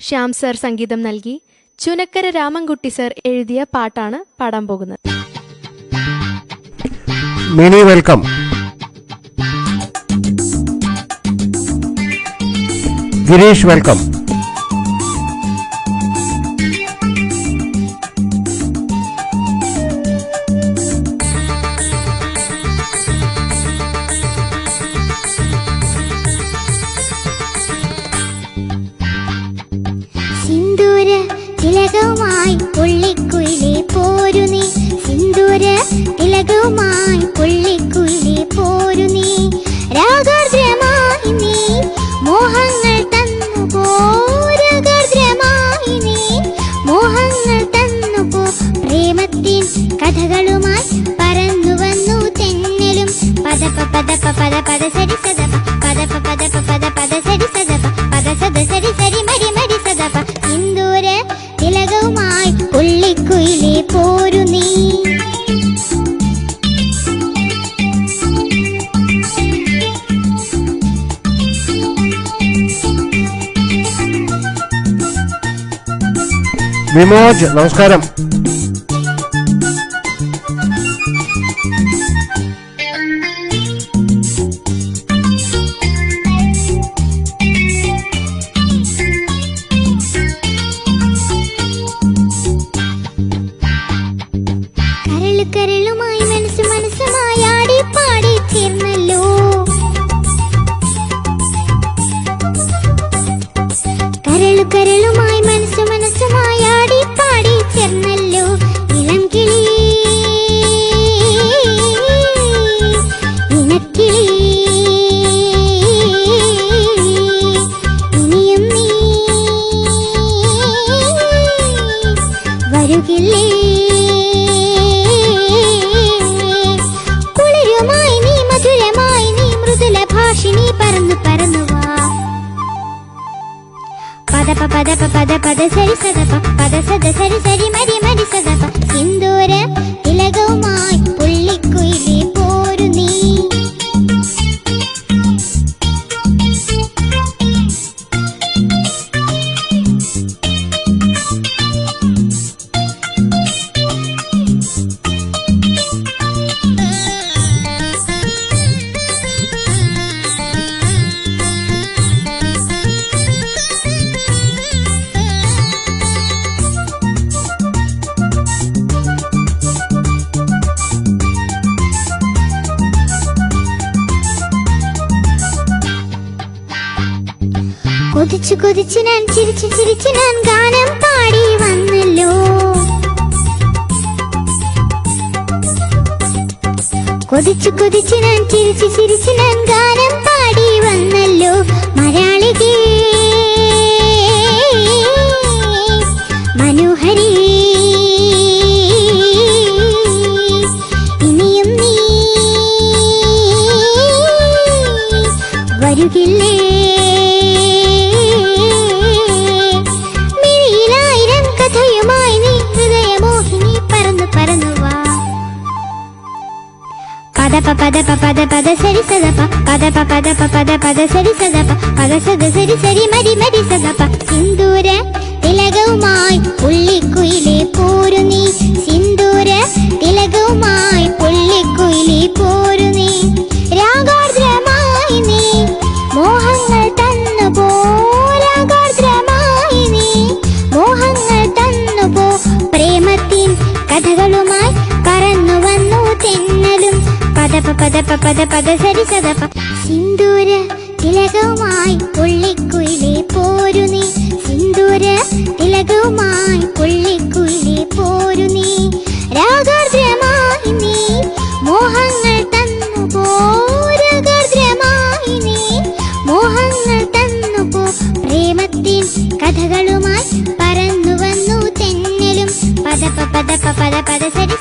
Shyam sir സംഗീതം നൽകി Chunakkara Ramankutty sir എഴുതിയ പാട്ടാണ് പാടാൻ പോകുന്നത്. മിനി വെൽക്കം. ഗിരീഷ് വെൽക്കം. സിന്ദൂര തിലകവുമായി പുള്ളിക്കുയിലേ പോരു നീ, സിന്ദൂര തിലകവുമായി പുള്ളിക്കുയിലേ പോരു നീ, രാഗാർദ്രമായി നീ മോഹങ്ങൾ തന്നുപോ, രാഗാർദ്രമായി നീ മോഹങ്ങൾ തന്നുപോ, പ്രേമത്തിൻ കഥകളുമായി പറന്നു വന്നു തെന്നലും, പദപ പദപ പദ പദ സരി സദപ, പദപ പദപ പദ പദ സരി സദപ, പദ സദ സരി സരി മരി മരി സദപ, സിന്ദൂര തിലകവുമായി പുള്ളിക്കുയിലേ പോരു നീ. വിമോജ് നമസ്കാരം. കരളുമായി മനസ്സ് മനസ്സുമായി ആടി പാടി ചേർന്നല്ലോ, കരളുമായി മനസ്സ് മനസ്സുമായി ആടി പാടി ചേർന്നല്ലോ, ഇളം കിളി ഇണക്കിളി ഇനിയും നീ വരുകില്ലേ, കുളിരുമായി നീ മധുരമായി നീ മൃദുല ഭാഷിണി പറന്നു പറന്നു വാ, പദപ പദപ പദ പദ സരി സദപ, പദ സദ സരി സരി മരി മരി സദപ, സിന്ദൂര തിലകവുമായി പുള്ളിക്കുയിലേ പോരു നീ. കൊതിച്ചു കൊതിച്ചു ഞാൻ ചിരിച്ചു ചിരിച്ചു ഞാൻ ഗാനം പാടി വന്നല്ലോ, കൊതിച്ചു കൊതിച്ചു ഞാൻ ചിരിച്ചു ചിരിച്ചു ഞാൻ ഗാനം പാടി വന്നല്ലോ, മലയാളികേ മനോഹരി ഇനിയും നീ വരുകില്ലേ, പദപ പദപ പദ പദ സരി സദപ, പദപ പദപ പദ പദ സരി സദപ, പദ സദ സരി സരി മരി മരി സദപ, സിന്ദൂര തിലകവുമായി പുള്ളിക്കുയിലേ പോരു നീ, സിന്ദൂര തിലകവുമായി പുള്ളിക്കുയിലേ പോരു നീ, രാഗാർദ്രമായി നീ മോഹങ്ങൾ തന്നുപോ, രാഗാർദ്രമായി നീ മോഹങ്ങൾ തന്നുപോ, പ്രേമത്തിൻ കഥകളുമായി പറന്നു വന്നു തെന്നലും, പദപ പദപ പദ പദ സരി സദപ, സിന്ദൂര തിലകവുമായി പുള്ളിക്കുയിലേ പോരു നീ, സിന്ദൂര തിലകവുമായി പുള്ളിക്കുയിലേ പോരു നീ, രാഗാർദ്രമായി നീ മോഹങ്ങൾ തന്നുപോ, രാഗാർദ്രമായി നീ മോഹങ്ങൾ തന്നുപോ, പ്രേമത്തിൻ കഥകളുമായി പറന്നു വന്നു തെന്നലും, പദപ പദപ പദ പദ സരി